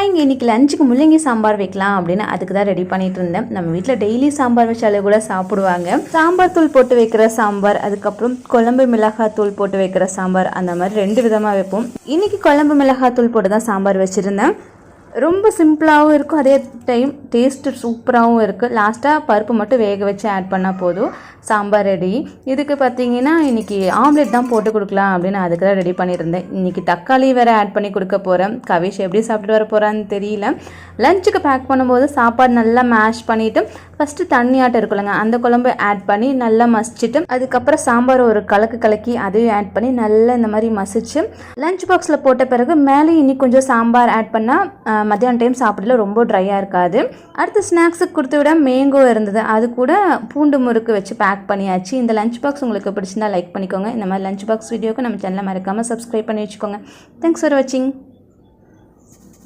ஹாய்ங்க, இன்றைக்கி லஞ்சுக்கு முள்ளங்கி சாம்பார் வைக்கலாம் அப்படின்னு அதுக்கு தான் ரெடி பண்ணிட்டு இருந்தேன். நம்ம வீட்டில் டெய்லி சாம்பார் வச்சாலே கூட சாப்பிடுவாங்க. சாம்பார் தூள் போட்டு வைக்கிற சாம்பார், அதுக்கப்புறம் குழம்பு மிளகாய் தூள் போட்டு வைக்கிற சாம்பார், அந்த மாதிரி 2 விதமாக வைப்போம். இன்றைக்கி குழம்பு மிளகாய் தூள் போட்டு தான் சாம்பார் வச்சுருந்தேன். ரொம்ப சிம்பிளாகவும் இருக்கும், அதே டைம் டேஸ்ட்டு சூப்பராகவும் இருக்குது. லாஸ்ட்டாக பருப்பு மட்டும் வேக வச்சு ஆட் பண்ணால் போதும், சாம்பார் ரெடி. இதுக்கு பார்த்தீங்கன்னா இன்றைக்கி ஆம்லேட் தான் போட்டு கொடுக்கலாம் அப்படின்னு அதுக்கு தான் ரெடி பண்ணியிருந்தேன். இன்றைக்கி தக்காளி வேறு ஆட் பண்ணி கொடுக்க போகிறேன். கவிஷ் எப்படி சாப்பிட்டு வர போகிறான்னு தெரியல. லஞ்சுக்கு பேக் பண்ணும்போது சாப்பாடு நல்லா மேஷ் பண்ணிவிட்டு ஃபஸ்ட்டு தண்ணி ஆட்டம் இருக்குல்லங்க, அந்த குழம்பு ஆட் பண்ணி நல்லா மசிச்சுட்டு அதுக்கப்புறம் சாம்பார் ஒரு கலக்கி அதையும் ஆட் பண்ணி நல்லா இந்த மாதிரி மசிச்சு லஞ்ச் பாக்ஸில் போட்ட பிறகு மேலே இன்னும் கொஞ்சம் சாம்பார் ஆட் பண்ணால் மத்தியான டைம் சாப்பிடல ரொம்ப ட்ரையாக இருக்காது. அடுத்து ஸ்நாக்ஸுக்கு கொடுத்து விட மேங்கோ இருந்தது, அது கூட பூண்டு முறுக்கு வச்சு பேக் பண்ணியாச்சு. இந்த லஞ்ச் பாக்ஸ் உங்களுக்கு பிடிச்சிருந்தா லைக் பண்ணிக்கோங்க. இந்த மாதிரி லஞ்ச் பாக்ஸ் வீடியோக்கு நம்ம சேனலை மறக்காமல் சப்ஸ்கிரைப் பண்ணி வச்சுக்கோங்க. தேங்க்ஸ் ஃபார் வாட்சிங்.